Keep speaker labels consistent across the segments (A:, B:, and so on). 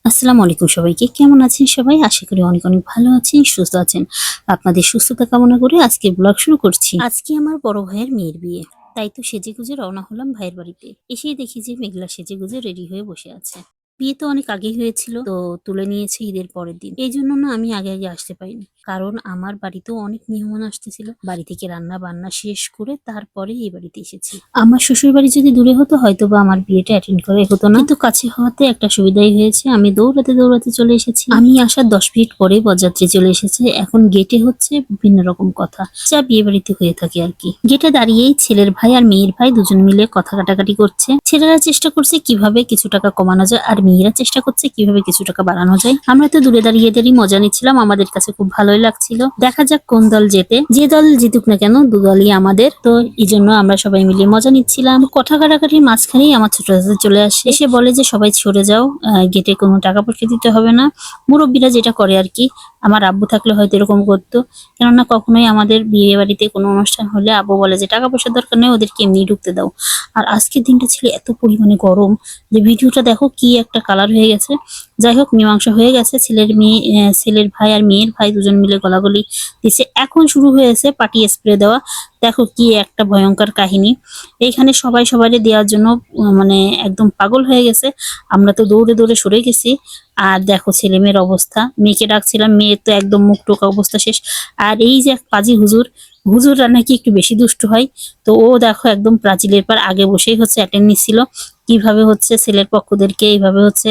A: আসসালামু আলাইকুম সবাইকে। কেমন আছেন সবাই? আশা করি অনেক অনেক ভালো আছেন, সুস্থ আছেন। আপনাদের সুস্থতা কামনা করে আজকে ব্লগ শুরু করছি। আজকে আমার বড় ভাইয়ের মেয়ের বিয়ে। তাই তো সেজেগুজে রওনা হলাম ভাইয়ের বাড়িতে। এসেই দেখি যে মেঘলা সেজেগুজে রেডি হয়ে বসে আছে। বিয়ে তো অনেক আগেই হয়েছিল, তো তুলে নিয়েছে ঈদের পরের দিন। এই জন্য না আমি আগে আগে আসতে পারিনি, কারণ আমার বাড়িতেও অনেক মেহমান আসতেছিল। বাড়ি থেকে রান্না বান্না শেষ করে তারপরে এই বাড়িতে এসেছি। আমার শ্বশুর বাড়ি যদি দূরে হতো হয়তো বা আমার বিয়েটা অ্যাটেন্ড করে হতো না, কিন্তু কাছে হওয়াতে একটা সুবিধাই হয়েছে। আমি দৌড়াতে দৌড়াতে চলে এসেছি। আমি আসার 10 মিনিট পরে বরযাত্রী চলে এসেছে। এখন গেটে হচ্ছে বিভিন্ন রকম কথা, যা বিয়ে বাড়িতে হয়ে থাকে আর কি। গেটে দাঁড়িয়েই ছেলের ভাই আর মেয়ের ভাই দুজন মিলে কথা কাটাকাটি করছে। ছেলেরা চেষ্টা করছে কিভাবে কিছু টাকা কমানো যায়, আর মেয়েরা চেষ্টা করছে কিভাবে কিছু টাকা বাড়ানো যায়। আমরা তো দূরে দাঁড়িয়ে দাঁড়িয়ে মজা নিচ্ছিলাম, আমাদের কাছে খুব ভালোই লাগছিল। দেখা যাক কোন দল জেতে। যে দল জিতুক না কেন, দু দলই আমাদের, তো এই জন্য আমরা সবাই মিলে মজা নিচ্ছিলাম। কথা কাটাকাটির মাঝখানেই আমার ছোট চাচা চলে আসে, এসে বলে যে সবাই সরে যাও, গেটে কোনো টাকা পয়সা দিতে হবে না। মুরব্বীরা যেটা করে আর কি। আমার আব্বু থাকলে হয়তো এরকম করতো, কেননা কখনোই আমাদের বিয়ে বাড়িতে কোনো অনুষ্ঠান হলে আব্বু বলে যে টাকা পয়সার দরকার নেই, ওদেরকে এমনি ঢুকতে দাও। আর আজকের দিনটা ছিল এত পরিমাণে গরম যে ভিডিওটা দেখো কি একটা কালার হয়ে গেছে। যাই হোক, মীমাংসা হয়ে গেছে। ছেলের ভাই আর মেয়ের ভাই দুজন মিলে গলাগলি দিছে। এখন শুরু হয়েছে পার্টি স্প্রে দেওয়া। দেখো কি একটা ভয়ঙ্কর কাহিনী। এইখানে সবাই সবাইকে দেওয়ার জন্য মানে একদম পাগল হয়ে গেছে। আমরা তো দৌড়ে দৌড়ে সরে গেছি। আর দেখো ছেলে মেয়ের অবস্থা। মেয়েকে ডাকছিলাম, মেয়ের তো একদম মুখ টোকা অবস্থা শেষ। আর এই যে এক পাজি হুজুর, হুজুররা নাকি একটু বেশি দুষ্টু হয়। তো ও দেখো একদম প্রাচীরের পর আগে বসেই হচ্ছে অ্যাটেন্ড নিচ্ছিল কিভাবে হচ্ছে ছেলের পক্ষদেরকে এইভাবে হচ্ছে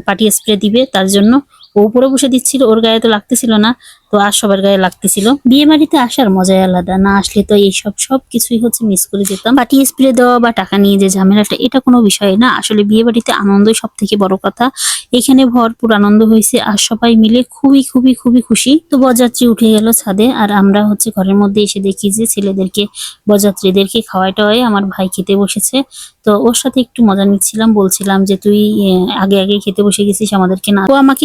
A: পার্টি স্প্রে দিবে তার জন্য। ও উপরে বসে দিচ্ছিল, ওর গায়ে তো লাগতেছিল না, তো আর সবার গায়ে লাগতেছিল। বিয়ে বাড়িতে আসার মজাই আলাদা, না আসলে তো এইসব সব কিছুই হচ্ছে মিস করে যেতাম। পার্টি স্প্রে দেওয়া বা টাকা নিয়ে যে ঝামেলাটা, এটা কোনো বিষয় না। আসলে বিয়ে বাড়িতে আনন্দই সব থেকে বড় কথা। এখানে ভরপুর আনন্দ হয়েছে আর সবাই মিলে খুবই খুবই খুবই খুশি। তো বরযাত্রী উঠে গেল ছাদে, আর আমরা হচ্ছে ঘরের মধ্যে এসে দেখি যে ছেলেদেরকে, বরযাত্রীদেরকে খাওয়াই টাওয়াই আমার ভাই খেতে বসেছে। তো ওর সাথে একটু মজা নিচ্ছিলাম, বলছিলাম যে তুই আগে আগে খেতে বসে গেছিস, আমাদেরকে না। ও আমাকে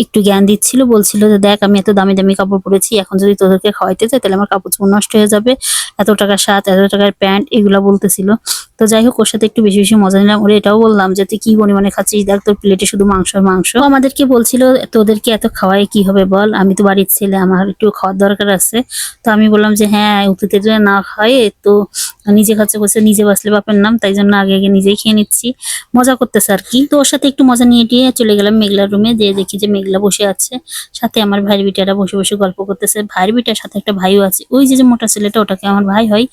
A: একটু জ্ঞান দিচ্ছিল, বলছিল যে দেখ আমি এত দামি দামি কাপড় পরেছি, এখন যদি তোদেরকে খাওয়াইতে চাই তাহলে আমার কাপড় চোপড় নষ্ট হয়ে যাবে, এত টাকার শার্ট, এত টাকার প্যান্ট, এগুলা বলতেছিল। তো যাই হোক, ওর সাথে একটু বেশি বেশি মজা নিলাম। ওরে এটাও বললাম যে তুই কি পরিমাণে খাচ্ছিস, দেখ তোর প্লেটে শুধু মাংস আর মাংস। ও আমাদেরকে বলছিল তোদেরকে এত খাওয়াই কি হবে বল, আমি তো বাড়ির ছেলে, আমার একটু খাওয়ার দরকার আছে। তো আমি বললাম যে হ্যাঁ, অতিথির জন্য না খাওয়াই তো নিজে খাচ্ছে, বলছে নিজে বাঁচলে বাপের নাম, তাই জন্য আগে আগে নিজেই খেয়ে নিচ্ছি। মজা করতেছে আর কি। তো ওর সাথে একটু মজা নিয়ে টিয়ে চলে গেলাম মেঘলার রুমে, যে দেখি যে মেঘলা বসে আছে, সাথে আমার ভাইয়ের বিটারা বসে বসে গল্প করতেছে। ভাইয়ের বিটার সাথে একটা ভাইও আছে, ওই যে যে মোটা ছেলেটা, ওটাকে আমার ভাই হয়।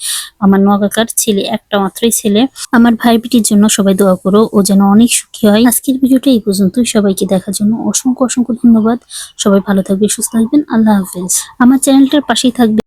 A: আমার নোয়া কাকার ছেলে, একটা মাত্রই ছেলে। আমার ভাই বিটির জন্য সবাই দোয়া করো, ও যেন অনেক সুখী হয়। আজকের ভিডিওটা এই পর্যন্তই। সবাইকে দেখার জন্য অসংখ্য অসংখ্য ধন্যবাদ। সবাই ভালো থাকবে, সুস্থ থাকবেন। আল্লাহ হাফেজ। আমার চ্যানেলটার পাশেই থাকবে।